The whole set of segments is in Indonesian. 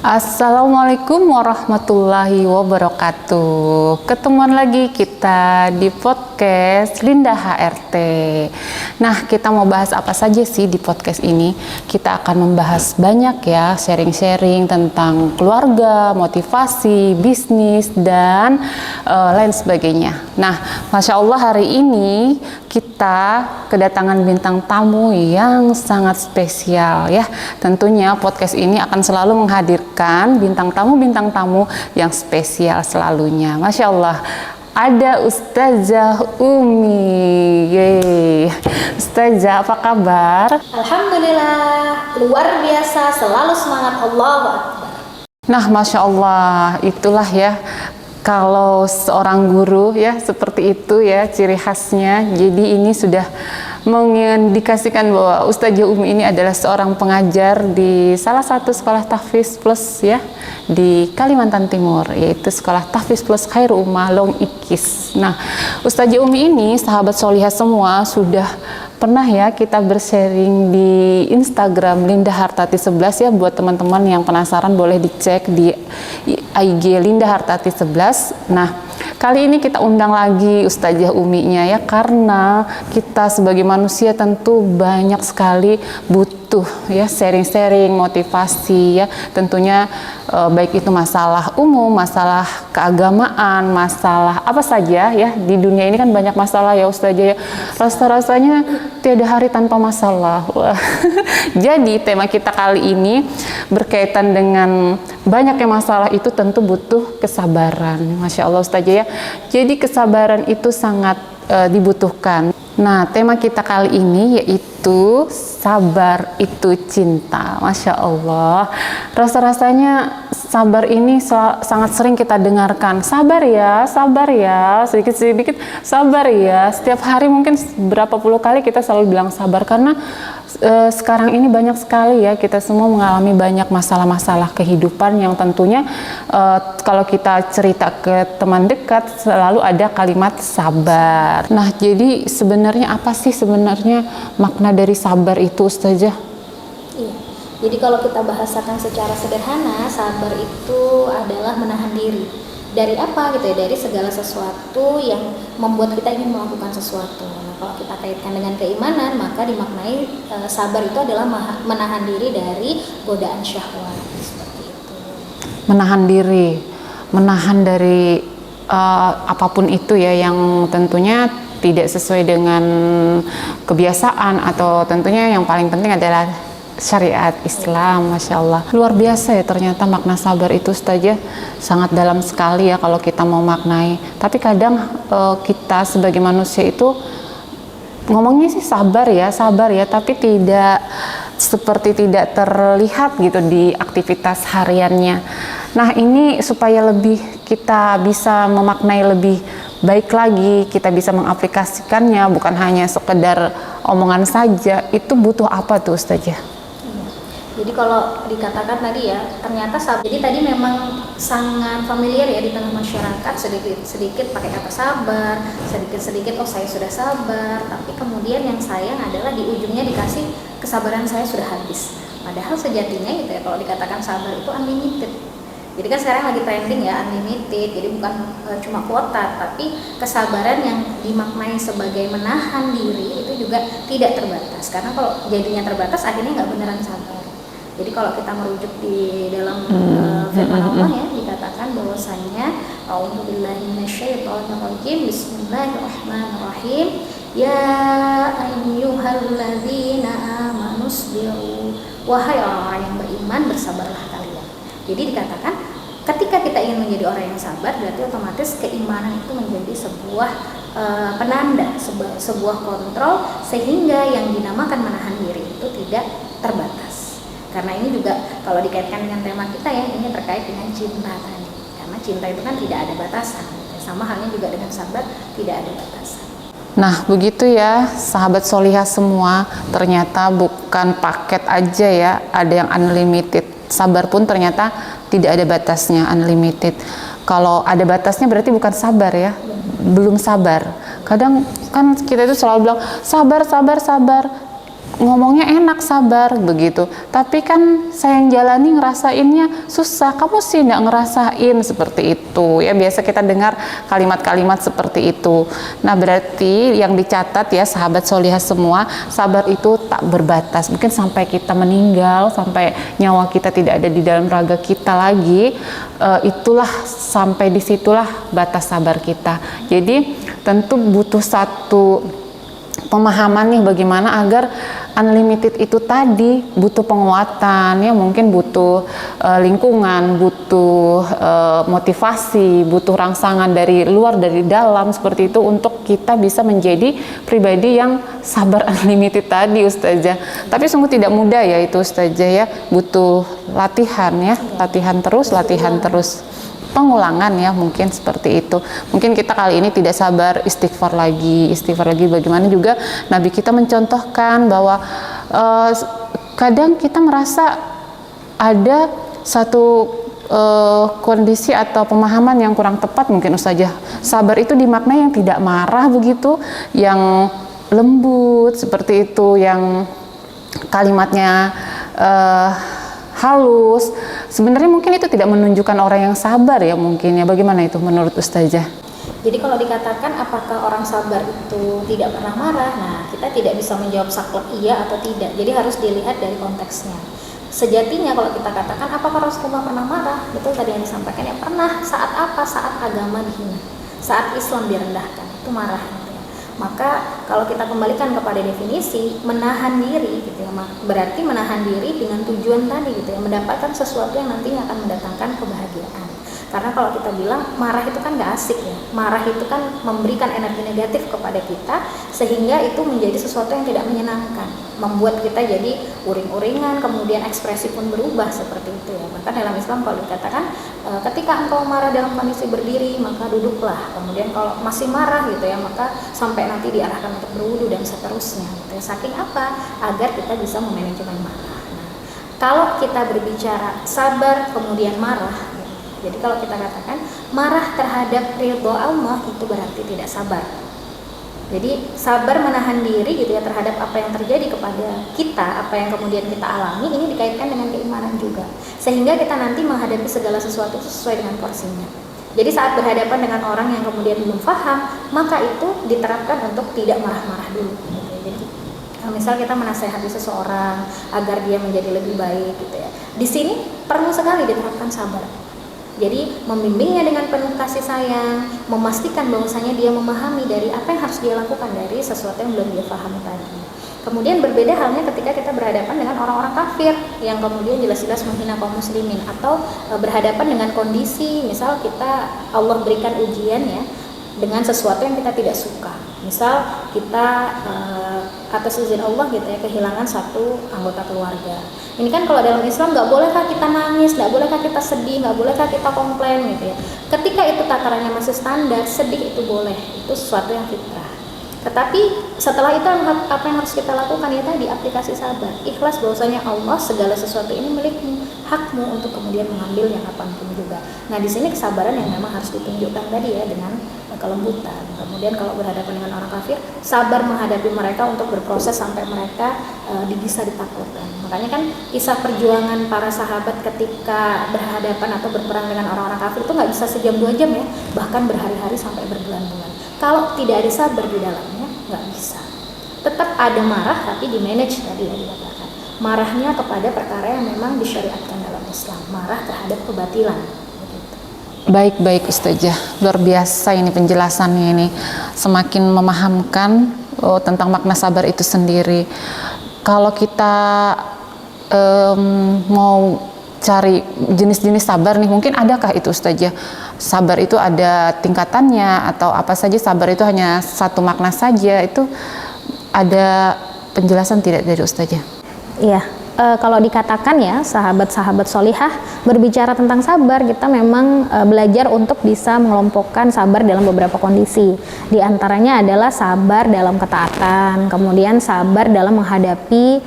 Assalamualaikum warahmatullahi wabarakatuh. Ketemuan lagi kita di podcast Linda HRT. Nah, kita mau bahas apa saja sih di podcast ini? Kita akan membahas banyak ya, sharing-sharing tentang keluarga, motivasi, bisnis, dan lain sebagainya. Nah, Masya Allah hari ini kita kedatangan bintang tamu yang sangat spesial ya. Tentunya podcast ini akan selalu menghadirkan bintang tamu yang spesial selalunya. Masya Allah, ada Ustazah Umi. Yeay. Ustazah, apa kabar? Alhamdulillah, luar biasa, selalu semangat. Allahu Akbar. Nah, Masya Allah, itulah ya, kalau seorang guru ya seperti itu ya ciri khasnya. Jadi ini sudah mengindikasikan bahwa Ustazah Umi ini adalah seorang pengajar di salah satu sekolah tahfiz plus ya di Kalimantan Timur, yaitu sekolah tahfiz plus Khairul Ummah Long Ikis. Nah, Ustazah Umi ini sahabat solihah semua sudah pernah ya kita bersharing di Instagram Linda Hartati 11 ya. Buat teman-teman yang penasaran boleh dicek di IG Linda Hartati 11. Nah, kali ini kita undang lagi Ustazah Uminya ya, karena kita sebagai manusia tentu banyak sekali butuh ya sharing-sharing, motivasi ya, tentunya baik itu masalah umum, masalah keagamaan, masalah apa saja ya. Di dunia ini kan banyak masalah ya Ustazah ya, rasa-rasanya tiada hari tanpa masalah. Wah. Jadi tema kita kali ini berkaitan dengan banyaknya masalah itu tentu butuh kesabaran. Masya Allah Ustazah ya, jadi kesabaran itu sangat dibutuhkan. Nah, tema kita kali ini yaitu sabar itu cinta. Masya Allah, rasa-rasanya sabar ini sangat sering kita dengarkan. Sabar ya, sedikit-sedikit sabar ya. Setiap hari mungkin berapa puluh kali kita selalu bilang sabar, karena sekarang ini banyak sekali ya kita semua mengalami banyak masalah-masalah kehidupan yang tentunya kalau kita cerita ke teman dekat selalu ada kalimat sabar. Nah, jadi sebenarnya apa sih sebenarnya makna dari sabar itu Ustazah? Iya. Jadi kalau kita bahasakan secara sederhana, sabar itu adalah menahan diri. Dari apa gitu ya? Dari segala sesuatu yang membuat kita ingin melakukan sesuatu. Nah, kalau kita kaitkan dengan keimanan, maka dimaknai sabar itu adalah menahan diri dari godaan syahwat. Seperti itu. Menahan diri, menahan dari apapun itu ya, yang tentunya tidak sesuai dengan kebiasaan, atau tentunya yang paling penting adalah syariat Islam. Masya Allah, luar biasa ya ternyata makna sabar itu Ustazah, sangat dalam sekali ya kalau kita mau maknai. Tapi kadang kita sebagai manusia itu ngomongnya sih sabar ya, tapi tidak terlihat gitu di aktivitas hariannya. Nah, ini supaya lebih kita bisa memaknai lebih baik lagi, kita bisa mengaplikasikannya, bukan hanya sekedar omongan saja. Itu butuh apa tuh Ustazah? Jadi kalau dikatakan tadi ya, ternyata sabar. Jadi tadi memang sangat familiar ya di tengah masyarakat, sedikit pakai kata sabar, sedikit oh saya sudah sabar, tapi kemudian yang sayang adalah di ujungnya dikasih kesabaran saya sudah habis. Padahal sejatinya gitu ya, kalau dikatakan sabar itu unlimited. Jadi kan sekarang lagi trending ya unlimited, jadi bukan cuma kuota, tapi kesabaran yang dimaknai sebagai menahan diri itu juga tidak terbatas. Karena kalau jadinya terbatas akhirnya nggak beneran sabar. Jadi kalau kita merujuk di dalam firman Allah ya, dikatakan bahwasanya a'udzubillahi minasyaitonirrajim, bismillahirrahmanirrahim, ya ayyuhalladzina amanu sabiru, wahai orang-orang yang beriman bersabarlah kalian. Jadi dikatakan ketika kita ingin menjadi orang yang sabar, berarti otomatis keimanan itu menjadi sebuah penanda, sebuah kontrol, sehingga yang dinamakan menahan diri itu tidak terbatas. Karena ini juga kalau dikaitkan dengan tema kita ya, ini terkait dengan cinta tadi. Karena cinta itu kan tidak ada batasan. Sama halnya juga dengan sabar, tidak ada batasan. Nah, begitu ya sahabat solihah semua, ternyata bukan paket aja ya, ada yang unlimited. Sabar pun ternyata tidak ada batasnya, unlimited. Kalau ada batasnya berarti bukan sabar ya, belum sabar. Kadang kan kita itu selalu bilang sabar. ngomongnya enak sabar begitu, tapi kan saya yang jalani ngerasainnya susah, kamu sih nggak ngerasain, seperti itu ya. Biasa kita dengar kalimat-kalimat seperti itu. Nah berarti yang dicatat ya sahabat solihah semua, sabar itu tak berbatas, mungkin sampai kita meninggal, sampai nyawa kita tidak ada di dalam raga kita lagi, itulah sampai disitulah batas sabar kita. Jadi tentu butuh satu pemahaman nih bagaimana agar unlimited itu tadi, butuh penguatan ya, mungkin butuh lingkungan, butuh motivasi, butuh rangsangan dari luar dari dalam seperti itu untuk kita bisa menjadi pribadi yang sabar unlimited tadi Ustazah. Tapi sungguh tidak mudah ya itu Ustazah ya, butuh latihan ya, latihan terus pengulangan ya, mungkin seperti itu. Mungkin kita kali ini tidak sabar istighfar lagi bagaimana juga Nabi kita mencontohkan bahwa kadang kita merasa ada satu kondisi atau pemahaman yang kurang tepat mungkin Ustazah. Sabar itu dimaknai yang tidak marah begitu, yang lembut seperti itu, yang kalimatnya halus. Sebenarnya mungkin itu tidak menunjukkan orang yang sabar ya mungkin ya. Bagaimana itu menurut Ustazah? Jadi kalau dikatakan apakah orang sabar itu tidak pernah marah, nah kita tidak bisa menjawab saklek iya atau tidak. Jadi harus dilihat dari konteksnya. Sejatinya kalau kita katakan apakah Rasulullah pernah marah, betul tadi yang disampaikan ya, pernah. Saat apa? Saat agama dihina, saat Islam direndahkan, itu marah. Maka kalau kita kembalikan kepada definisi menahan diri gitu ya, berarti menahan diri dengan tujuan tadi gitu ya, mendapatkan sesuatu yang nantinya akan mendatangkan kebahagiaan. Karena kalau kita bilang marah itu kan gak asik ya, marah itu kan memberikan energi negatif kepada kita sehingga itu menjadi sesuatu yang tidak menyenangkan, membuat kita jadi uring-uringan, kemudian ekspresi pun berubah seperti itu ya. Bahkan dalam Islam kalau dikatakan ketika engkau marah dalam kondisi berdiri maka duduklah, kemudian kalau masih marah gitu ya maka sampai nanti diarahkan untuk berwudu dan seterusnya gitu ya. Saking apa? Agar kita bisa memanajemen marah. Nah, kalau kita berbicara sabar kemudian marah, jadi kalau kita katakan marah terhadap ridho Allah itu berarti tidak sabar. Jadi sabar menahan diri gitu ya terhadap apa yang terjadi kepada kita, apa yang kemudian kita alami, ini dikaitkan dengan keimanan juga. Sehingga kita nanti menghadapi segala sesuatu sesuai dengan porsinya. Jadi saat berhadapan dengan orang yang kemudian belum paham, maka itu diterapkan untuk tidak marah-marah dulu. Jadi misal kita menasehati seseorang agar dia menjadi lebih baik gitu ya. Di sini perlu sekali diterapkan sabar. Jadi membimbingnya dengan penuh kasih sayang, memastikan bahwasanya dia memahami dari apa yang harus dia lakukan dari sesuatu yang belum dia pahami tadi. Kemudian berbeda halnya ketika kita berhadapan dengan orang-orang kafir yang kemudian jelas-jelas menghina kaum muslimin, atau berhadapan dengan kondisi misal kita Allah berikan ujian ya dengan sesuatu yang kita tidak suka. Misal kita atas izin Allah gitu ya kehilangan satu anggota keluarga. Ini kan kalau dalam Islam nggak bolehkah kita nangis, nggak bolehkah kita sedih, nggak bolehkah kita komplain gitu ya. Ketika itu tatarannya masih standar, sedih itu boleh, itu sesuatu yang fitrah. Tetapi setelah itu apa yang harus kita lakukan ya tadi, aplikasi sabar, ikhlas bahwasanya Allah segala sesuatu ini milikmu, hakmu untuk kemudian mengambil yang apapun juga. Nah di sini kesabaran yang memang harus ditunjukkan tadi ya dengan kelembutan. Kemudian kalau berhadapan dengan orang kafir, sabar menghadapi mereka untuk berproses sampai mereka bisa ditaklukkan. Makanya kan kisah perjuangan para sahabat ketika berhadapan atau berperang dengan orang-orang kafir itu nggak bisa sejam 2 jam ya, bahkan berhari-hari sampai berbulan-bulan. Kalau tidak ada sabar di dalamnya, nggak bisa. Tetap ada marah tapi di manage tadi ya dikatakan. Marahnya kepada perkara yang memang disyariatkan dalam Islam, marah terhadap kebatilan. Baik Ustazah, luar biasa ini penjelasannya ini, semakin memahamkan tentang makna sabar itu sendiri. Kalau kita mau cari jenis-jenis sabar nih, mungkin adakah itu Ustazah? Sabar itu ada tingkatannya atau apa saja? Sabar itu hanya satu makna saja? Itu ada penjelasan tidak dari Ustazah? Iya. Kalau dikatakan ya sahabat-sahabat solihah berbicara tentang sabar, kita memang belajar untuk bisa mengelompokkan sabar dalam beberapa kondisi. Di antaranya adalah sabar dalam ketaatan, kemudian sabar dalam menghadapi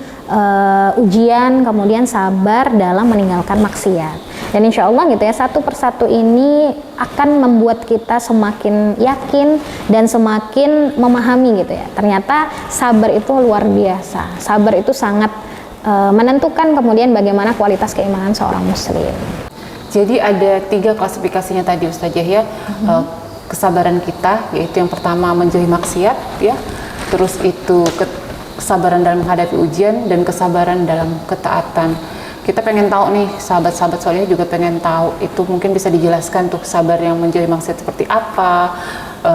ujian, kemudian sabar dalam meninggalkan maksiat. Dan insya Allah gitu ya, satu persatu ini akan membuat kita semakin yakin dan semakin memahami gitu ya. Ternyata sabar itu luar biasa. Sabar itu sangat menentukan kemudian bagaimana kualitas keimanan seorang muslim. Jadi ada 3 klasifikasinya tadi Ustazah ya. Kesabaran kita, yaitu yang pertama menjauhi maksiat ya. Terus itu kesabaran dalam menghadapi ujian dan kesabaran dalam ketaatan. Kita pengen tahu nih, sahabat-sahabat soleh juga pengen tahu, itu mungkin bisa dijelaskan tuh sabar yang menjauhi maksiat seperti apa,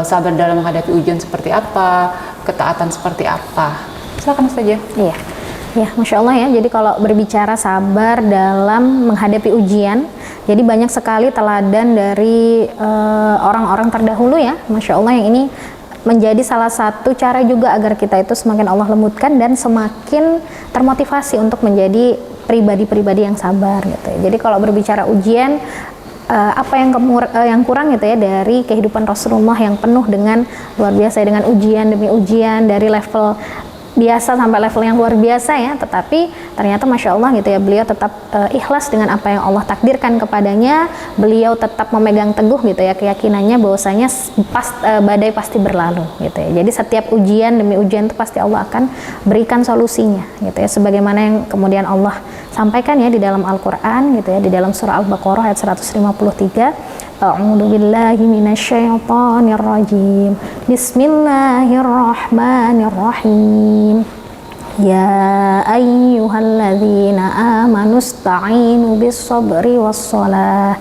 sabar dalam menghadapi ujian seperti apa, ketaatan seperti apa. Silakan Ustazah. Iya. Ya, Masya Allah ya, jadi kalau berbicara sabar dalam menghadapi ujian, jadi banyak sekali teladan dari orang-orang terdahulu ya, Masya Allah, yang ini menjadi salah satu cara juga agar kita itu semakin Allah lembutkan dan semakin termotivasi untuk menjadi pribadi-pribadi yang sabar gitu ya. Jadi kalau berbicara ujian, apa yang kurang gitu ya dari kehidupan Rasulullah yang penuh dengan luar biasa, dengan ujian demi ujian dari level biasa sampai level yang luar biasa ya, tetapi ternyata Masya Allah gitu ya, beliau tetap ikhlas dengan apa yang Allah takdirkan kepadanya. Beliau tetap memegang teguh gitu ya keyakinannya bahwasanya badai pasti berlalu gitu ya. Jadi setiap ujian demi ujian itu pasti Allah akan berikan solusinya gitu ya, sebagaimana yang kemudian Allah sampaikan ya di dalam Al-Quran gitu ya, di dalam surah Al-Baqarah ayat 153. A'udzu billahi minasyaitonir rajim. Bismillahirrahmanirrahim. Ya ayyuhalladzina amanu ista'inu bis-sabri was-shalah.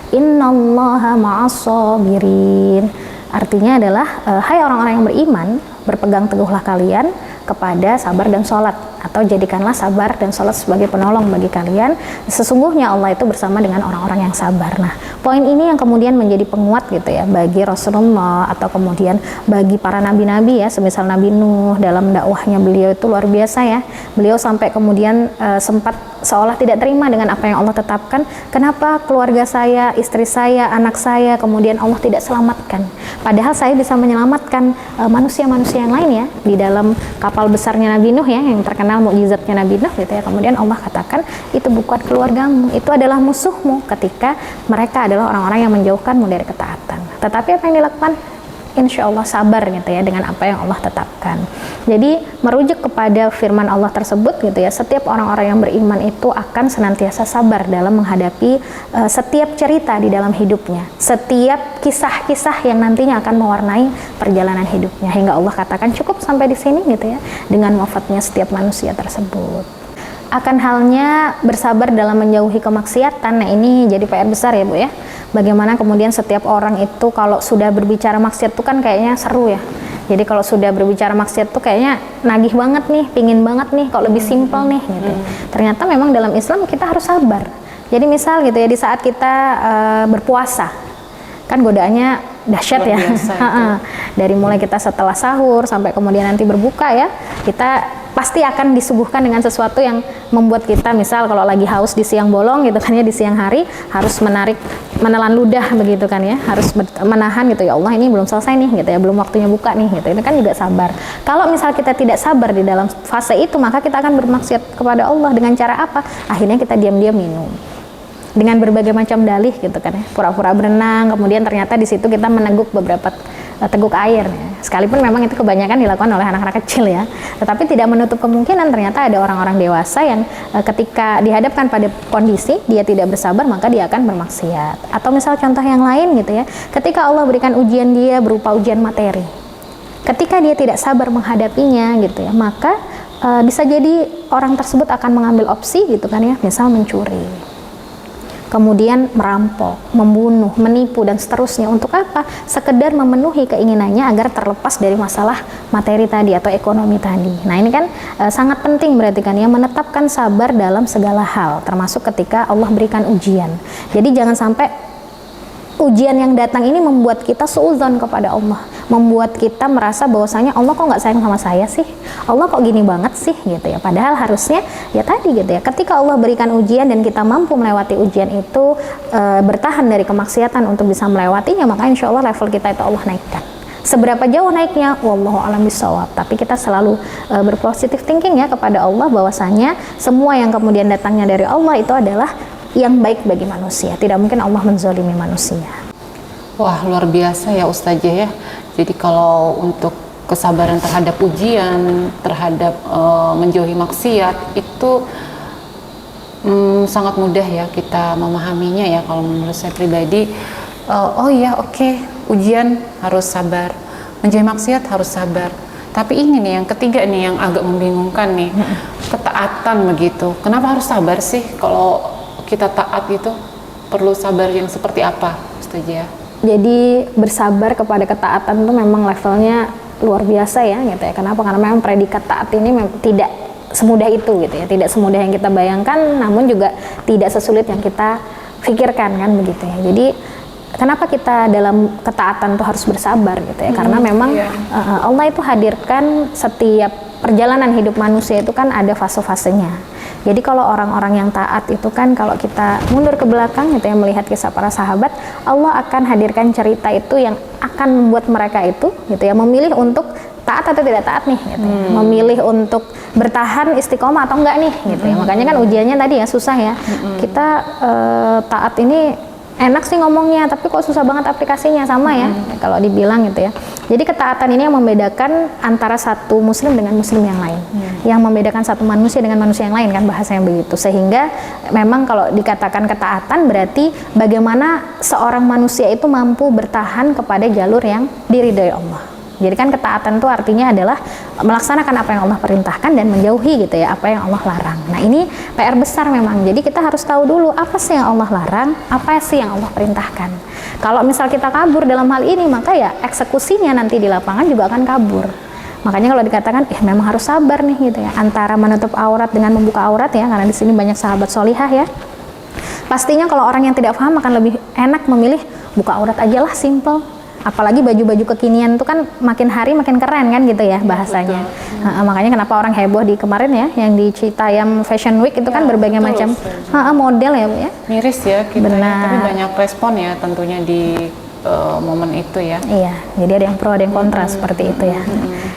Innallaha ma'as-sabirin. Artinya adalah hai orang-orang yang beriman, berpegang teguhlah kalian kepada sabar dan sholat, atau jadikanlah sabar dan sholat sebagai penolong bagi kalian. Sesungguhnya Allah itu bersama dengan orang-orang yang sabar. Nah, poin ini yang kemudian menjadi penguat gitu ya bagi Rasulullah, atau kemudian bagi para nabi-nabi ya, semisal Nabi Nuh dalam dakwahnya beliau itu luar biasa ya. Beliau sampai kemudian sempat seolah tidak terima dengan apa yang Allah tetapkan. Kenapa keluarga saya, istri saya, anak saya kemudian Allah tidak selamatkan? Padahal saya bisa menyelamatkan manusia-manusia yang lain ya. Di dalam kapal besarnya Nabi Nuh ya, yang terkenal mukjizatnya Nabi Nuh gitu ya. Kemudian Allah katakan, itu bukan keluargamu, itu adalah musuhmu, ketika mereka adalah orang-orang yang menjauhkanmu dari ketaatan. Tetapi apa yang dilakukan? Insya Allah sabar gitu ya dengan apa yang Allah tetapkan. Jadi merujuk kepada firman Allah tersebut gitu ya, setiap orang-orang yang beriman itu akan senantiasa sabar dalam menghadapi setiap cerita di dalam hidupnya, setiap kisah-kisah yang nantinya akan mewarnai perjalanan hidupnya, hingga Allah katakan cukup sampai di sini gitu ya, dengan wafatnya setiap manusia tersebut. Akan halnya bersabar dalam menjauhi kemaksiatan. Nah, ini jadi PR besar ya Bu ya. Bagaimana kemudian setiap orang itu kalau sudah berbicara maksiat itu kan kayaknya seru ya. Jadi kalau sudah berbicara maksiat tuh kayaknya nagih banget nih, pingin banget nih, kalau lebih simpel nih gitu. Ternyata memang dalam Islam kita harus sabar. Jadi misal gitu ya, di saat kita berpuasa, kan godaannya dahsyat ya. Dari mulai kita setelah sahur sampai kemudian nanti berbuka ya, kita pasti akan disuguhkan dengan sesuatu yang membuat kita, misal kalau lagi haus di siang bolong gitu kan ya, di siang hari harus menelan ludah begitu kan ya, harus menahan gitu, ya Allah ini belum selesai nih gitu ya, belum waktunya buka nih gitu. Itu kan juga sabar. Kalau misal kita tidak sabar di dalam fase itu, maka kita akan bermaksiat kepada Allah dengan cara apa? Akhirnya kita diam-diam minum dengan berbagai macam dalih gitu kan ya, pura-pura berenang, kemudian ternyata di situ kita meneguk beberapa teguk air ya. Sekalipun memang itu kebanyakan dilakukan oleh anak-anak kecil ya, tetapi tidak menutup kemungkinan ternyata ada orang-orang dewasa yang ketika dihadapkan pada kondisi dia tidak bersabar, maka dia akan bermaksiat. Atau misal contoh yang lain gitu ya, ketika Allah berikan ujian dia berupa ujian materi, ketika dia tidak sabar menghadapinya gitu ya, maka bisa jadi orang tersebut akan mengambil opsi gitu kan ya, misal mencuri, kemudian merampok, membunuh, menipu, dan seterusnya. Untuk apa? Sekedar memenuhi keinginannya agar terlepas dari masalah materi tadi atau ekonomi tadi. Nah ini kan sangat penting berarti kan ya, menetapkan sabar dalam segala hal, termasuk ketika Allah berikan ujian. Jadi jangan sampai ujian yang datang ini membuat kita suudzon kepada Allah, membuat kita merasa bahwasanya Allah kok nggak sayang sama saya sih, Allah kok gini banget sih gitu ya. Padahal harusnya ya tadi gitu ya, ketika Allah berikan ujian dan kita mampu melewati ujian itu, bertahan dari kemaksiatan untuk bisa melewatinya, maka insya Allah level kita itu Allah naikkan. Seberapa jauh naiknya, wallahu a'lam bishawab. Tapi kita selalu berpositif thinking ya kepada Allah, bahwasanya semua yang kemudian datangnya dari Allah itu adalah yang baik bagi manusia. Tidak mungkin Allah menzalimi manusia. Wah, luar biasa ya Ustazah ya. Jadi kalau untuk kesabaran terhadap ujian, terhadap menjauhi maksiat itu sangat mudah ya kita memahaminya ya. Kalau menurut saya pribadi, oh iya oke, ujian harus sabar, menjauhi maksiat harus sabar. Tapi ini nih yang ketiga nih yang agak membingungkan nih, ketaatan begitu. Kenapa harus sabar sih? Kalau kita taat itu perlu sabar yang seperti apa, Ustazah? Jadi bersabar kepada ketaatan itu memang levelnya luar biasa ya gitu ya. Kenapa? Karena memang predikat taat ini tidak semudah itu gitu ya. Tidak semudah yang kita bayangkan, namun juga tidak sesulit yang kita pikirkan kan begitu ya. Jadi kenapa kita dalam ketaatan tuh harus bersabar gitu ya? Karena memang Allah itu hadirkan setiap perjalanan hidup manusia itu kan ada fase-fasenya. Jadi kalau orang-orang yang taat itu kan kalau kita mundur ke belakang gitu ya, melihat kisah para sahabat, Allah akan hadirkan cerita itu yang akan membuat mereka itu gitu ya memilih untuk taat atau tidak taat nih gitu ya. Memilih untuk bertahan istiqomah atau enggak nih gitu ya. Makanya kan ujiannya tadi ya susah ya. Kita taat ini enak sih ngomongnya, tapi kok susah banget aplikasinya, sama ya kalau dibilang gitu ya. Jadi ketaatan ini yang membedakan antara satu muslim dengan muslim yang lain, yang membedakan satu manusia dengan manusia yang lain kan bahasanya begitu. Sehingga memang kalau dikatakan ketaatan berarti bagaimana seorang manusia itu mampu bertahan kepada jalur yang diridhoi Allah. Jadi kan ketaatan itu artinya adalah melaksanakan apa yang Allah perintahkan dan menjauhi gitu ya apa yang Allah larang. Nah ini PR besar memang. Jadi kita harus tahu dulu apa sih yang Allah larang, apa sih yang Allah perintahkan. Kalau misal kita kabur dalam hal ini, maka ya eksekusinya nanti di lapangan juga akan kabur. Makanya kalau dikatakan memang harus sabar nih gitu ya antara menutup aurat dengan membuka aurat ya, karena di sini banyak sahabat solihah ya. Pastinya kalau orang yang tidak paham akan lebih enak memilih buka aurat aja lah, simple. Apalagi baju-baju kekinian itu kan makin hari makin keren kan gitu ya bahasanya. Makanya kenapa orang heboh di kemarin ya yang di Citayam Fashion Week itu kan berbagai macam model ya Bu ya. Miris ya kita ya, tapi banyak respon ya tentunya di momen itu ya. Iya, jadi ada yang pro ada yang kontra seperti itu ya.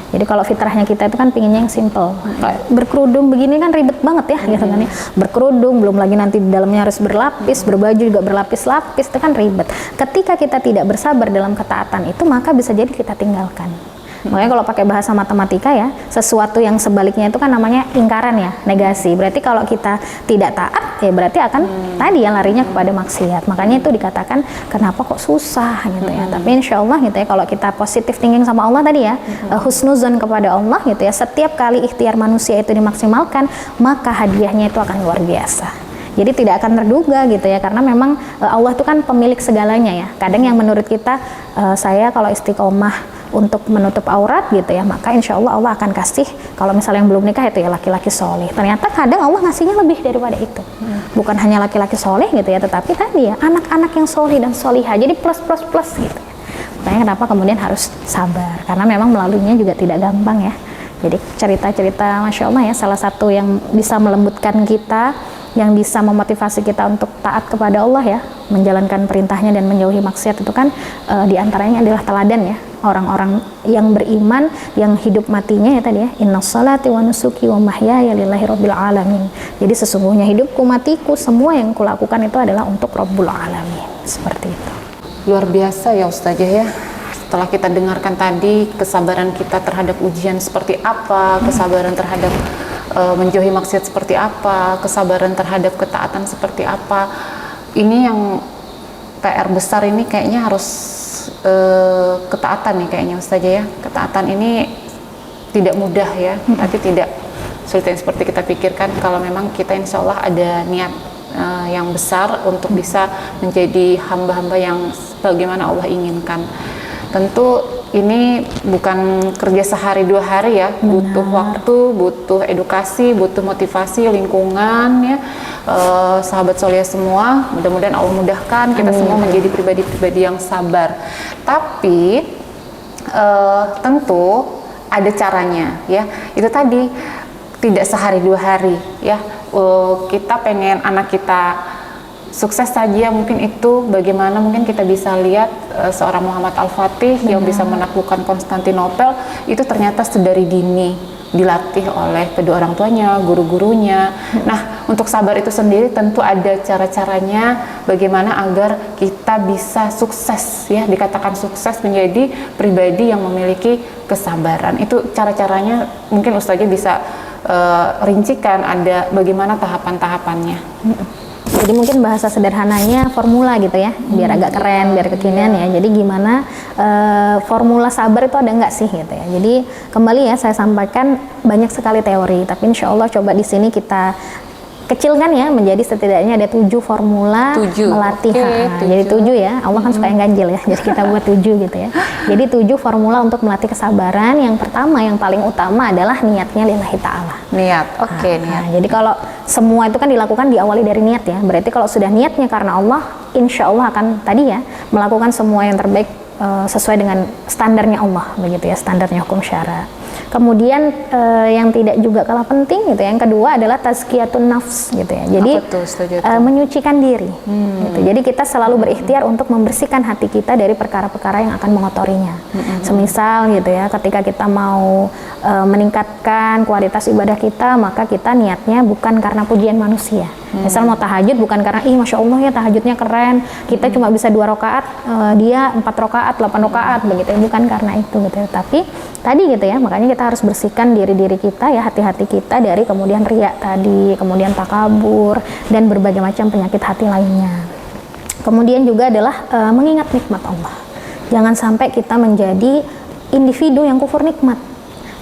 Jadi kalau fitrahnya kita itu kan pinginnya yang simple. Berkerudung begini kan ribet banget ya gitu kan ya. Berkerudung belum lagi nanti di dalamnya harus berlapis, berbaju juga berlapis-lapis, itu kan ribet. Ketika kita tidak bersabar dalam ketaatan itu, maka bisa jadi kita tinggalkan. Makanya kalau pakai bahasa matematika ya, sesuatu yang sebaliknya itu kan namanya ingkaran ya, negasi. Berarti kalau kita tidak taat ya berarti akan tadi ya larinya kepada maksiat. Makanya itu dikatakan kenapa kok susah gitu ya. Tapi insya Allah gitu ya kalau kita positif thinking sama Allah tadi ya, husnuzon kepada Allah gitu ya, setiap kali ikhtiar manusia itu dimaksimalkan, maka hadiahnya itu akan luar biasa. Jadi tidak akan terduga gitu ya, karena memang Allah itu kan pemilik segalanya ya. Kadang yang menurut kita saya kalau istiqomah untuk menutup aurat gitu ya, maka insya Allah Allah akan kasih kalau misalnya yang belum nikah itu ya laki-laki soleh. Ternyata kadang Allah ngasihnya lebih daripada itu. Bukan hanya laki-laki soleh gitu ya, tetapi tadi ya anak-anak yang soleh dan solihah. Jadi plus gitu ya. Makanya kenapa kemudian harus sabar, karena memang melaluinya juga tidak gampang ya. Jadi cerita-cerita Masya Allah ya, salah satu yang bisa melembutkan kita, yang bisa memotivasi kita untuk taat kepada Allah ya, menjalankan perintahnya dan menjauhi maksiat itu kan diantaranya adalah teladan ya, orang-orang yang beriman yang hidup matinya ya tadi ya, inna salati wa nusuki wa mahyaya lillahi rabbil alamin. Jadi sesungguhnya hidupku matiku semua yang kulakukan itu adalah untuk Rabbul Alamin. Seperti itu. Luar biasa ya Ustazah ya. Setelah kita dengarkan tadi kesabaran kita terhadap ujian seperti apa, kesabaran terhadap menjauhi maksiat seperti apa, kesabaran terhadap ketaatan seperti apa. Ini yang PR besar ini kayaknya harus ketaatan nih kayaknya Ustazah ya. Ketaatan ini tidak mudah ya, tapi tidak sulit yang seperti kita pikirkan kalau memang kita insya Allah ada niat yang besar untuk bisa menjadi hamba-hamba yang bagaimana Allah inginkan. Tentu ini bukan kerja sehari dua hari ya, butuh waktu, butuh edukasi, butuh motivasi, lingkungan ya, sahabat soleh semua. Mudah-mudahan Allah mudahkan kita semua menjadi pribadi-pribadi yang sabar. Tapi tentu ada caranya ya. Itu tadi tidak sehari dua hari ya. Kita pengen anak kita sukses saja. Mungkin itu bagaimana mungkin kita bisa lihat seorang Muhammad Al-Fatih yang bisa menaklukkan Konstantinopel itu ternyata sedari dini dilatih oleh kedua orang tuanya, guru-gurunya. Nah, untuk sabar itu sendiri tentu ada cara-caranya bagaimana agar kita bisa sukses, ya, dikatakan sukses menjadi pribadi yang memiliki kesabaran. Itu cara-caranya mungkin Ustazah bisa rincikan, ada bagaimana tahapan-tahapannya. Jadi mungkin bahasa sederhananya formula gitu ya, biar agak keren, biar kekinian ya. Jadi gimana formula sabar itu ada nggak sih gitu ya. Jadi kembali ya saya sampaikan banyak sekali teori, tapi insya Allah coba di sini kita kecilkan ya menjadi setidaknya ada 7 formula melatih. Jadi 7 ya, Allah kan suka yang ganjil ya, jadi kita buat 7 gitu ya. Jadi 7 formula untuk melatih kesabaran. Yang pertama, yang paling utama adalah niatnya lillahi ta'ala. Niat, niat. Jadi kalau semua itu kan dilakukan diawali dari niat ya, berarti kalau sudah niatnya karena Allah, insya Allah akan tadi ya melakukan semua yang terbaik sesuai dengan standarnya Allah, begitu ya, standarnya hukum syara. Kemudian yang tidak juga kalah penting gitu, yang kedua adalah tazkiyatun nafs gitu ya. Jadi menyucikan diri. Gitu. Jadi kita selalu berikhtiar untuk membersihkan hati kita dari perkara-perkara yang akan mengotorinya. Semisal gitu ya, ketika kita mau meningkatkan kualitas ibadah kita, maka kita niatnya bukan karena pujian manusia. Misal mau tahajud bukan karena masya Allah ya tahajudnya keren, kita cuma bisa 2 rakaat, dia 4 rakaat, 8 rakaat begitu ya, bukan karena itu gitu ya. Tapi tadi gitu ya, makanya kita harus bersihkan diri-diri kita ya, hati-hati kita dari kemudian riak tadi, kemudian takabur dan berbagai macam penyakit hati lainnya. Kemudian juga adalah mengingat nikmat Allah. Jangan sampai kita menjadi individu yang kufur nikmat.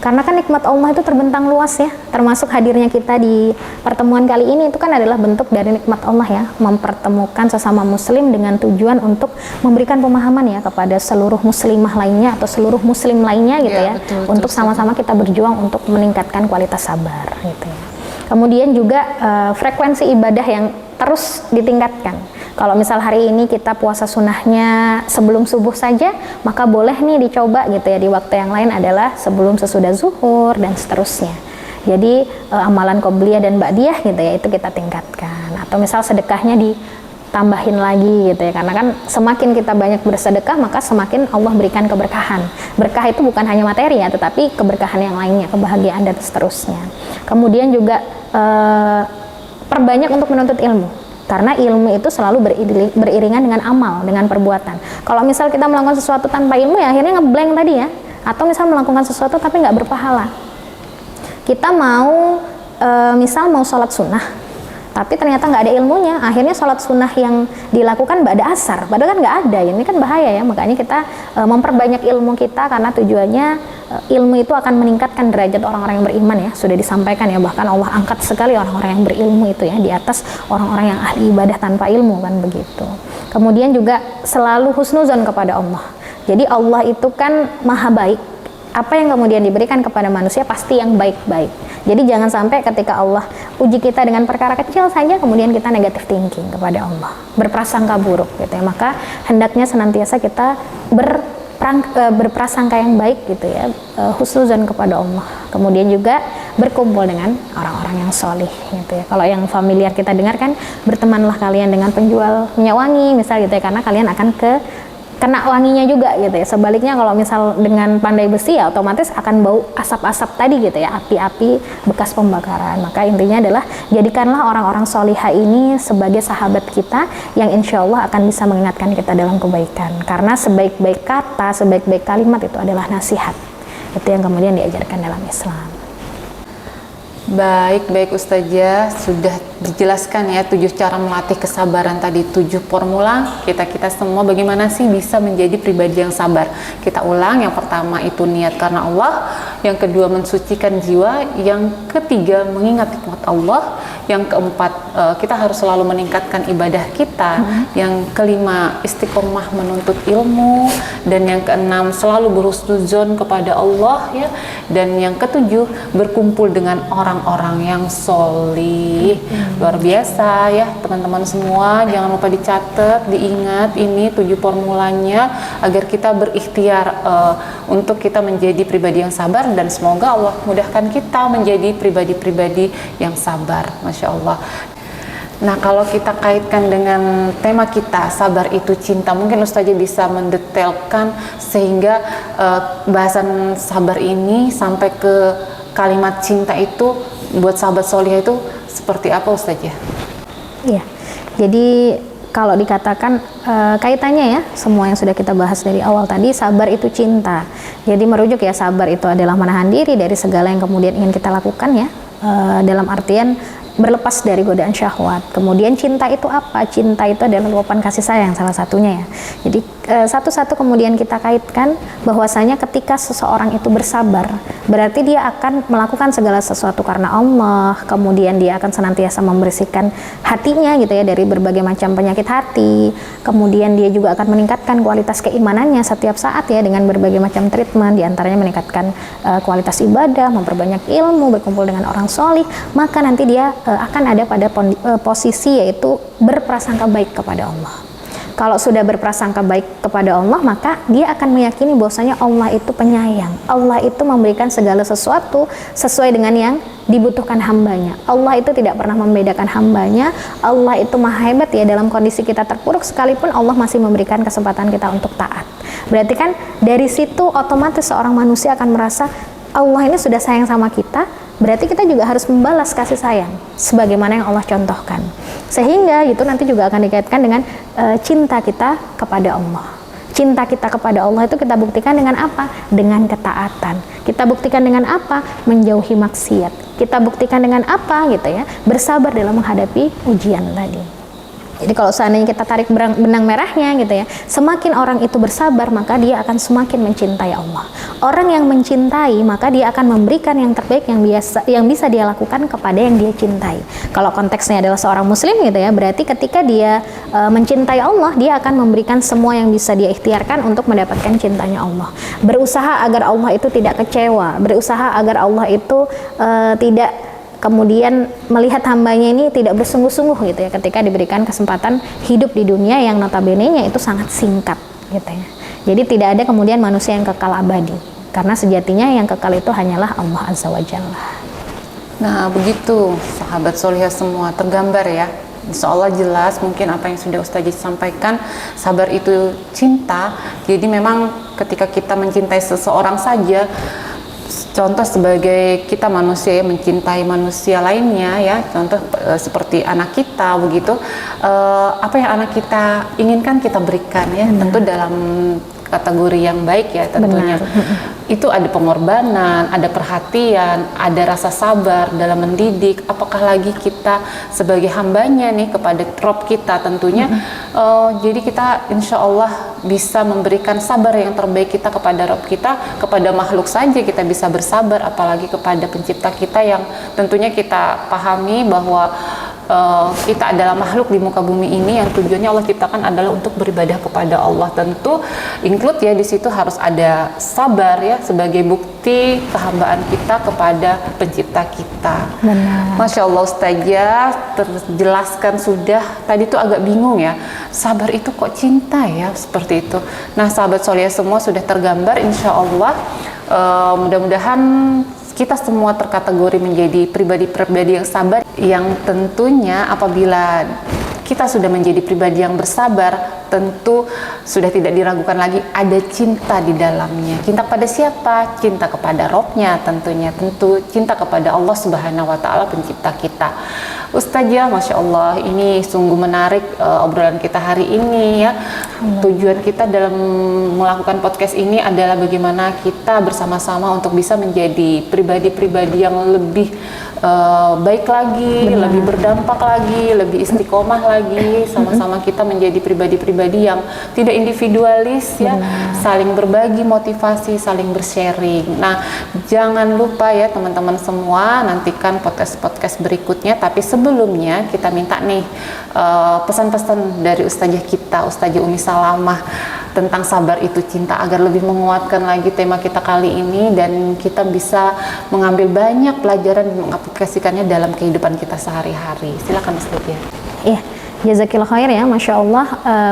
Karena kan nikmat Allah itu terbentang luas ya, termasuk hadirnya kita di pertemuan kali ini itu kan adalah bentuk dari nikmat Allah ya, mempertemukan sesama muslim dengan tujuan untuk memberikan pemahaman ya kepada seluruh muslimah lainnya atau seluruh muslim lainnya gitu ya, untuk sama-sama kita berjuang untuk meningkatkan kualitas sabar gitu ya. Kemudian juga frekuensi ibadah yang terus ditingkatkan. Kalau misal hari ini kita puasa sunnahnya sebelum subuh saja, maka boleh nih dicoba gitu ya di waktu yang lain adalah sebelum sesudah zuhur dan seterusnya. Jadi amalan qobliyah dan ba'diyah gitu ya, itu kita tingkatkan. Atau misal sedekahnya ditambahin lagi gitu ya, karena kan semakin kita banyak bersedekah maka semakin Allah berikan keberkahan. Berkah itu bukan hanya materi ya, tetapi keberkahan yang lainnya, kebahagiaan dan seterusnya. Kemudian juga perbanyak untuk menuntut ilmu. Karena ilmu itu selalu beriringan dengan amal, dengan perbuatan. Kalau misal kita melakukan sesuatu tanpa ilmu ya akhirnya ngeblank tadi ya. Atau misal melakukan sesuatu tapi nggak berpahala. Kita mau misal mau sholat sunnah, tapi ternyata nggak ada ilmunya, akhirnya sholat sunnah yang dilakukan ba'da asar, padahal kan nggak ada. Ini kan bahaya ya, makanya kita memperbanyak ilmu kita karena tujuannya ilmu itu akan meningkatkan derajat orang-orang yang beriman ya, sudah disampaikan ya, bahkan Allah angkat sekali orang-orang yang berilmu itu ya di atas orang-orang yang ahli ibadah tanpa ilmu kan begitu. Kemudian juga selalu husnuzon kepada Allah. Jadi Allah itu kan maha baik. Apa yang kemudian diberikan kepada manusia pasti yang baik-baik. Jadi jangan sampai ketika Allah uji kita dengan perkara kecil saja kemudian kita negatif thinking kepada Allah, berprasangka buruk gitu ya. Maka hendaknya senantiasa kita berprasangka yang baik gitu ya, husnuzon kepada Allah. Kemudian juga berkumpul dengan orang-orang yang solih gitu ya. Kalau yang familiar kita dengar kan, bertemanlah kalian dengan penjual minyak wangi misal gitu ya, karena kalian akan kena wanginya juga gitu ya. Sebaliknya kalau misal dengan pandai besi ya otomatis akan bau asap-asap tadi gitu ya, api-api bekas pembakaran. Maka intinya adalah jadikanlah orang-orang solihah ini sebagai sahabat kita yang insya Allah akan bisa mengingatkan kita dalam kebaikan. Karena sebaik-baik kata, sebaik-baik kalimat itu adalah nasihat. Itu yang kemudian diajarkan dalam Islam. Baik Ustazah, sudah dijelaskan ya 7 cara melatih kesabaran tadi, 7 formula kita semua bagaimana sih bisa menjadi pribadi yang sabar. Kita ulang, yang pertama itu niat karena Allah, yang kedua mensucikan jiwa, yang ketiga mengingat nikmat Allah, yang keempat kita harus selalu meningkatkan ibadah kita, yang kelima istiqomah menuntut ilmu, dan yang keenam selalu berhusnuzon kepada Allah ya, dan yang ketujuh berkumpul dengan orang-orang yang solih. Luar biasa ya teman-teman semua, jangan lupa dicatat, diingat ini 7 formulanya agar kita berikhtiar untuk kita menjadi pribadi yang sabar, dan semoga Allah mudahkan kita menjadi pribadi-pribadi yang sabar. Masya Allah. Nah, kalau kita kaitkan dengan tema kita, sabar itu cinta, mungkin Ustazah bisa mendetailkan sehingga bahasan sabar ini sampai ke kalimat cinta itu buat sahabat solihah itu seperti apa Ustazah? Iya, jadi kalau dikatakan kaitannya ya, semua yang sudah kita bahas dari awal tadi, sabar itu cinta. Jadi merujuk ya, sabar itu adalah menahan diri dari segala yang kemudian ingin kita lakukan ya, dalam artian berlepas dari godaan syahwat. Kemudian cinta itu apa? Cinta itu adalah luapan kasih sayang salah satunya ya. Jadi satu-satu kemudian kita kaitkan bahwasanya ketika seseorang itu bersabar, berarti dia akan melakukan segala sesuatu karena Allah. Kemudian dia akan senantiasa membersihkan hatinya gitu ya dari berbagai macam penyakit hati. Kemudian dia juga akan meningkatkan kualitas keimanannya setiap saat ya dengan berbagai macam treatment, diantaranya meningkatkan kualitas ibadah, memperbanyak ilmu, berkumpul dengan orang solih. Maka nanti dia akan ada pada posisi yaitu berprasangka baik kepada Allah. Kalau sudah berprasangka baik kepada Allah, maka dia akan meyakini bahwasanya Allah itu penyayang. Allah itu memberikan segala sesuatu sesuai dengan yang dibutuhkan hambanya. Allah itu tidak pernah membedakan hambanya. Allah itu maha hebat ya, dalam kondisi kita terpuruk sekalipun Allah masih memberikan kesempatan kita untuk taat. Berarti kan dari situ otomatis seorang manusia akan merasa Allah ini sudah sayang sama kita, berarti kita juga harus membalas kasih sayang sebagaimana yang Allah contohkan. Sehingga itu nanti juga akan dikaitkan dengan cinta kita kepada Allah. Cinta kita kepada Allah itu kita buktikan dengan apa? Dengan ketaatan. Kita buktikan dengan apa? Menjauhi maksiat. Kita buktikan dengan apa gitu ya? Bersabar dalam menghadapi ujian tadi. Jadi kalau seandainya kita tarik benang merahnya gitu ya, semakin orang itu bersabar maka dia akan semakin mencintai Allah. Orang yang mencintai maka dia akan memberikan yang terbaik yang bisa dia lakukan kepada yang dia cintai. Kalau konteksnya adalah seorang muslim gitu ya, berarti ketika dia mencintai Allah, dia akan memberikan semua yang bisa dia ikhtiarkan untuk mendapatkan cintanya Allah. Berusaha agar Allah itu tidak kecewa, berusaha agar Allah itu tidak kemudian melihat hambanya ini tidak bersungguh-sungguh gitu ya, ketika diberikan kesempatan hidup di dunia yang notabene-nya itu sangat singkat gitu ya. Jadi tidak ada kemudian manusia yang kekal abadi, karena sejatinya yang kekal itu hanyalah Allah Azza wa Jalla. Nah begitu sahabat solihah semua tergambar ya. Insya Allah jelas mungkin apa yang sudah Ustazah sampaikan, sabar itu cinta. Jadi memang ketika kita mencintai seseorang saja, contoh sebagai kita manusia ya, mencintai manusia lainnya ya, contoh seperti anak kita begitu, apa yang anak kita inginkan kita berikan ya, tentu dalam kategori yang baik ya tentunya. Itu ada pengorbanan, ada perhatian, ada rasa sabar dalam mendidik. Apakah lagi kita sebagai hambanya nih kepada Rob kita tentunya. Jadi kita insya Allah bisa memberikan sabar yang terbaik kita kepada Rob kita, kepada makhluk saja kita bisa bersabar, apalagi kepada pencipta kita yang tentunya kita pahami bahwa kita adalah makhluk di muka bumi ini yang tujuannya Allah ciptakan adalah untuk beribadah kepada Allah. Tentu include ya di situ harus ada sabar ya sebagai bukti kehambaan kita kepada pencipta kita. Benar. Masya Allah Ustazah terjelaskan sudah. Tadi tuh agak bingung ya, sabar itu kok cinta ya seperti itu. Nah sahabat solihah semua sudah tergambar insya Allah. Mudah-mudahan kita semua terkategori menjadi pribadi-pribadi yang sabar, yang tentunya apabila kita sudah menjadi pribadi yang bersabar, tentu sudah tidak diragukan lagi ada cinta di dalamnya. Cinta kepada siapa? Cinta kepada Robnya tentunya, tentu cinta kepada Allah Subhanahu wa Ta'ala pencipta kita. Ustazah, Masya Allah, ini sungguh menarik obrolan kita hari ini ya. Tujuan kita dalam melakukan podcast ini adalah bagaimana kita bersama-sama untuk bisa menjadi pribadi-pribadi yang lebih baik lagi, lebih berdampak lagi, lebih istiqomah lagi, sama-sama kita menjadi pribadi-pribadi yang tidak individualis ya, saling berbagi motivasi, saling bersharing. Nah, jangan lupa ya teman-teman semua, nantikan podcast-podcast berikutnya, tapi sebelumnya kita minta nih pesan-pesan dari Ustazah kita, Ustazah Umi Salamah tentang sabar itu cinta, agar lebih menguatkan lagi tema kita kali ini dan kita bisa mengambil banyak pelajaran dan mengaplikasikannya dalam kehidupan kita sehari-hari. Silakan Ustazah. Iya, Jazakillah khair ya, Masya Allah.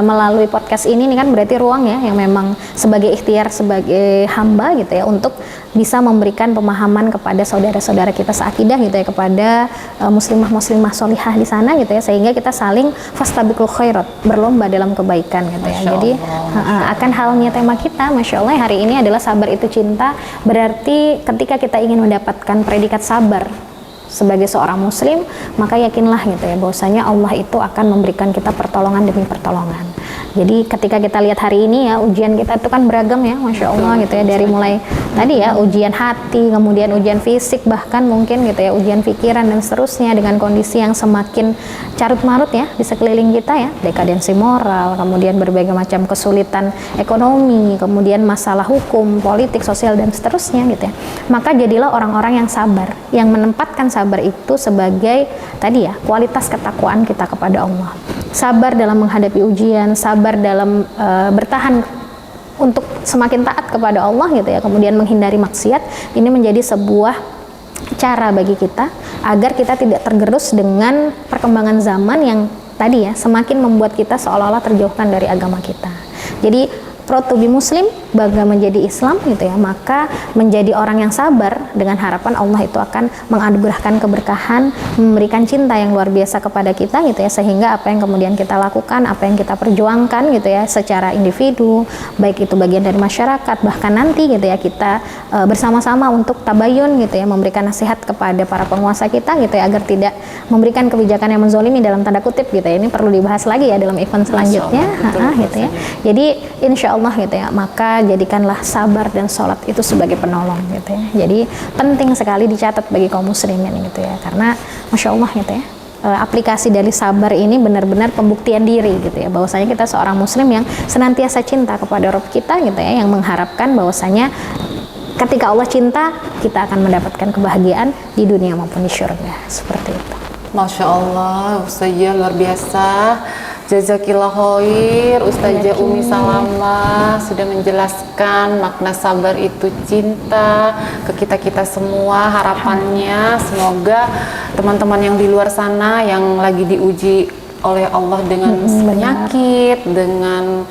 Melalui podcast ini kan berarti ruang ya yang memang sebagai ikhtiar sebagai hamba gitu ya untuk bisa memberikan pemahaman kepada saudara-saudara kita seakidah gitu ya, kepada muslimah-muslimah solihah di sana gitu ya, sehingga kita saling fastabiqul khairat, berlomba dalam kebaikan gitu ya. Jadi akan halnya tema kita Masya Allah hari ini adalah sabar itu cinta. Berarti ketika kita ingin mendapatkan predikat sabar sebagai seorang muslim, maka yakinlah gitu ya bahwasanya Allah itu akan memberikan kita pertolongan demi pertolongan. Jadi ketika kita lihat hari ini ya, ujian kita itu kan beragam ya, Masya Allah gitu ya, dari mulai tadi ya ujian hati, kemudian ujian fisik, bahkan mungkin gitu ya ujian pikiran dan seterusnya, dengan kondisi yang semakin carut marut ya di sekeliling kita ya, dekadensi moral, kemudian berbagai macam kesulitan ekonomi, kemudian masalah hukum, politik, sosial dan seterusnya gitu ya. Maka jadilah orang-orang yang sabar, yang menempatkan sabar itu sebagai tadi ya kualitas ketakwaan kita kepada Allah. Sabar dalam menghadapi ujian, sabar dalam bertahan untuk semakin taat kepada Allah gitu ya, kemudian menghindari maksiat. Ini menjadi sebuah cara bagi kita agar kita tidak tergerus dengan perkembangan zaman yang tadi ya semakin membuat kita seolah-olah terjauhkan dari agama kita. Jadi proud to be muslim, bangga menjadi Islam gitu ya, maka menjadi orang yang sabar dengan harapan Allah itu akan menganugerahkan keberkahan, memberikan cinta yang luar biasa kepada kita gitu ya, sehingga apa yang kemudian kita lakukan, apa yang kita perjuangkan gitu ya secara individu, baik itu bagian dari masyarakat, bahkan nanti gitu ya kita bersama-sama untuk tabayun gitu ya, memberikan nasihat kepada para penguasa kita gitu ya, agar tidak memberikan kebijakan yang menzolimi dalam tanda kutip gitu ya. Ini perlu dibahas lagi ya dalam event selanjutnya gitu ya. Jadi insya Allah gitu ya, maka jadikanlah sabar dan sholat itu sebagai penolong gitu ya. Jadi penting sekali dicatat bagi kaum muslimin gitu ya, karena Masya Allah gitu ya, aplikasi dari sabar ini benar-benar pembuktian diri gitu ya, bahwasanya kita seorang muslim yang senantiasa cinta kepada Rabb kita gitu ya, yang mengharapkan bahwasanya ketika Allah cinta, kita akan mendapatkan kebahagiaan di dunia maupun di syurga, seperti itu. Masya Allah, Ustazah luar biasa. Jazakillah khair, Ustazah Umi Salamah sudah menjelaskan makna sabar itu cinta ke kita-kita semua. Harapannya semoga teman-teman yang di luar sana yang lagi diuji oleh Allah dengan penyakit, dengan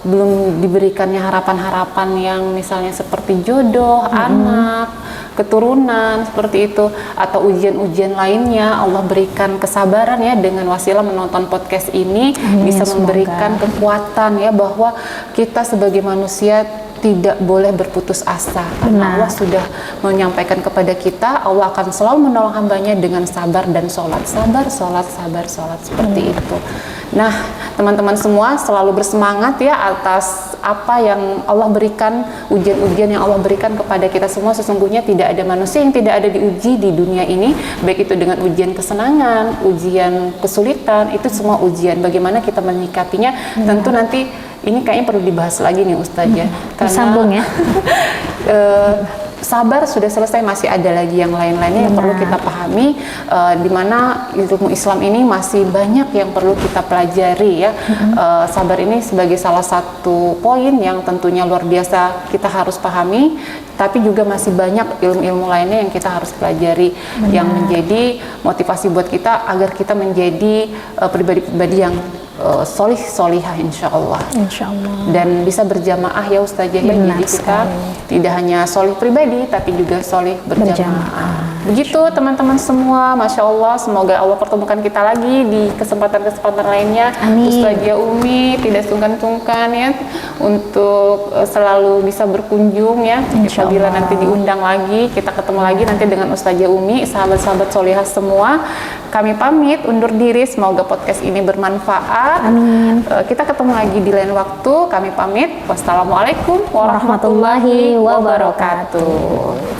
belum diberikannya harapan-harapan yang misalnya seperti jodoh, anak, keturunan seperti itu, atau ujian-ujian lainnya, Allah berikan kesabaran ya dengan wasilah menonton podcast ini. Bisa memberikan kekuatan ya bahwa kita sebagai manusia tidak boleh berputus asa, karena Allah sudah menyampaikan kepada kita, Allah akan selalu menolong hambanya dengan sabar dan sholat. Sabar, sholat, sabar, sholat, seperti itu. Nah, teman-teman semua selalu bersemangat ya atas apa yang Allah berikan, ujian-ujian yang Allah berikan kepada kita semua. Sesungguhnya tidak ada manusia yang tidak ada diuji di dunia ini, baik itu dengan ujian kesenangan, ujian kesulitan, itu semua ujian. Bagaimana kita menyikapinya, tentu nanti ini kayaknya perlu dibahas lagi nih Ustazah, karena sambung ya. Sabar sudah selesai, masih ada lagi yang lain-lainnya yang perlu kita pahami, di mana ilmu Islam ini masih banyak yang perlu kita pelajari ya. Sabar ini sebagai salah satu poin yang tentunya luar biasa kita harus pahami, tapi juga masih banyak ilmu-ilmu lainnya yang kita harus pelajari, yang menjadi motivasi buat kita agar kita menjadi pribadi-pribadi yang solih solihah insya Allah, dan bisa berjamaah ya Ustazah ya. Jadi kita tidak hanya solih pribadi tapi juga solih berjamaah. Begitu teman-teman semua, Masya Allah, semoga Allah pertemukan kita lagi di kesempatan-kesempatan lainnya. Ustazah Umi tidak sungkan-sungkan ya untuk selalu bisa berkunjung ya, apabila nanti diundang lagi, kita ketemu lagi nanti dengan Ustazah Umi. Sahabat-sahabat solihah semua, kami pamit undur diri, semoga podcast ini bermanfaat. Amin. Kita ketemu lagi di lain waktu. Kami pamit. Wassalamualaikum warahmatullahi wabarakatuh.